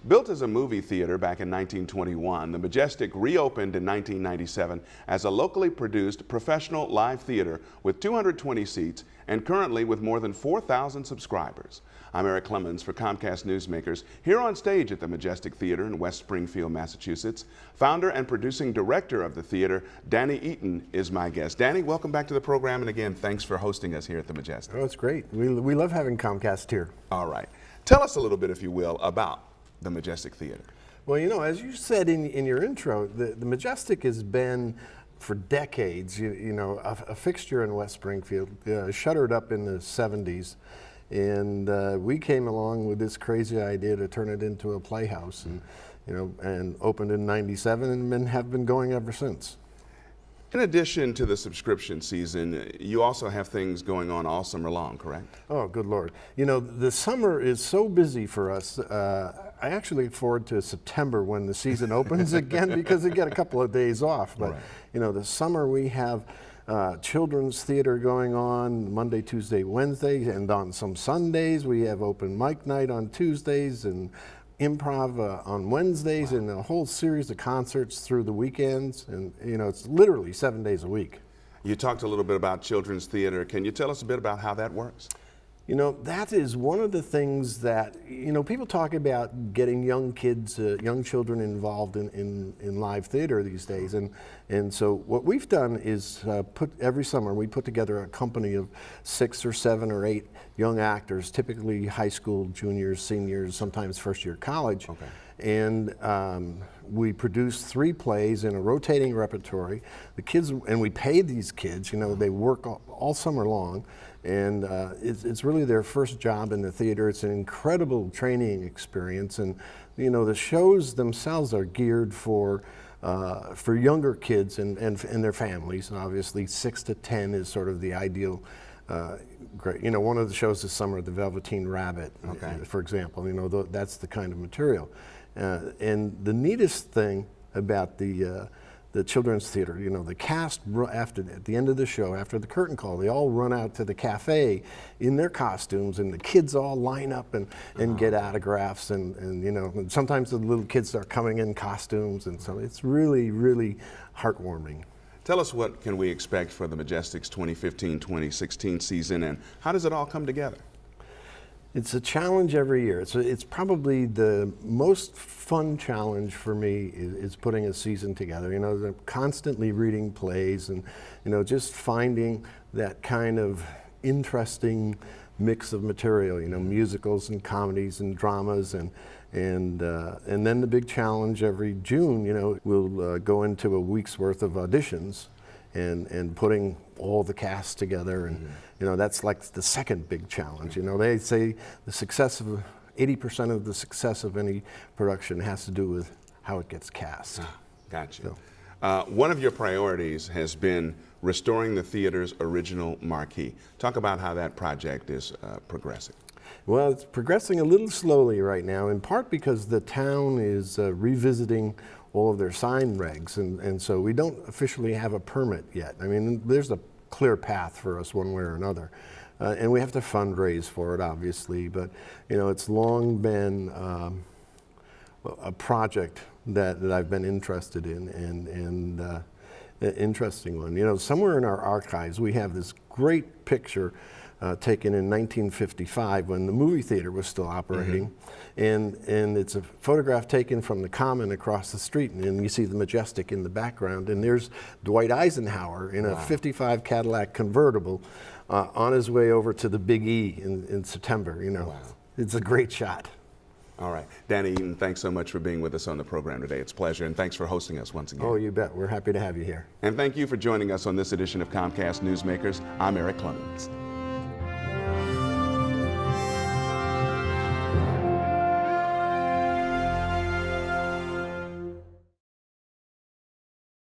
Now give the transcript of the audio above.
Built as a movie theater back in 1921, the Majestic reopened in 1997 as a locally produced professional live theater with 220 seats and currently with more than 4,000 subscribers. I'm Eric Clemons for Comcast Newsmakers, here on stage at the Majestic Theater in West Springfield, Massachusetts. Founder and producing director of the theater, Danny Eaton, is my guest. Danny, welcome back to the program, and again, thanks for hosting us here at the Majestic. Oh, it's great. We love having Comcast here. All right. Tell us a little bit, if you will, about the Majestic Theater. Well, you know, as you said in your intro, the Majestic has been for decades, you know, a fixture in West Springfield, shuttered up in the 70s. And we came along with this crazy idea to turn it into a playhouse, and you know, and opened in '97, and have been going ever since. In addition to the subscription season, you also have things going on all summer long, correct? Oh, good Lord. You know, the summer is so busy for us. I actually look forward to September when the season opens again, because we get a couple of days off. But, you know, the summer we have children's theater going on Monday, Tuesday, Wednesday, and on some Sundays we have open mic night on Tuesdays and improv on Wednesdays, and a whole series of concerts through the weekends, and you know, it's literally 7 days a week. You talked a little bit about children's theater. Can you tell us a bit about how that works? You know, that is one of the things that, you know, people talk about getting young kids, young children involved in live theater these days. And so what we've done is every summer we put together a company of 6 or 7 or 8 young actors, typically high school, juniors, seniors, sometimes first year college. Okay. And we produce 3 plays in a rotating repertory. The kids, and we pay these kids, you know, they work all summer long. And it's really their first job in the theater. It's an incredible training experience, and you know, the shows themselves are geared for younger kids and their families. And obviously, 6 to 10 is sort of the ideal. Great, you know, one of the shows this summer, The Velveteen Rabbit, for example. You know, that's the kind of material. And the neatest thing about the children's theater, you know, the cast at the end of the show, after the curtain call, they all run out to the cafe in their costumes, and the kids all line up and get autographs, and you know, and sometimes the little kids are coming in costumes, and so it's really, really heartwarming. Tell us, what can we expect for the Majestic's 2015-2016 season, and how does it all come together? It's a challenge every year. It's probably the most fun challenge for me is putting a season together. You know, constantly reading plays, and you know, just finding that kind of interesting mix of material. You know, musicals and comedies and dramas, and then the big challenge every June. You know, we'll go into a week's worth of auditions, and putting all the cast together, and you know, that's like the second big challenge. You know, they say the success of 80% of the success of any production has to do with how it gets cast. Gotcha. So. One of your priorities has been restoring the theater's original marquee. Talk about how that project is progressing. Well, it's progressing a little slowly right now, in part because the town is revisiting all of their sign regs, and so we don't officially have a permit yet. I mean, there's a clear path for us one way or another, and we have to fundraise for it, obviously, but you know, it's long been a project that I've been interested in, and an interesting one. You know, somewhere in our archives we have this great picture taken in 1955 when the movie theater was still operating, and it's a photograph taken from the Common across the street, and you see the Majestic in the background, and there's Dwight Eisenhower in a '55 Cadillac convertible on his way over to the Big E in September. You know, it's a great shot. All right, Danny Eaton, thanks so much for being with us on the program today. It's a pleasure, and thanks for hosting us once again. Oh, you bet. We're happy to have you here. And thank you for joining us on this edition of Comcast Newsmakers. I'm Eric Clemons.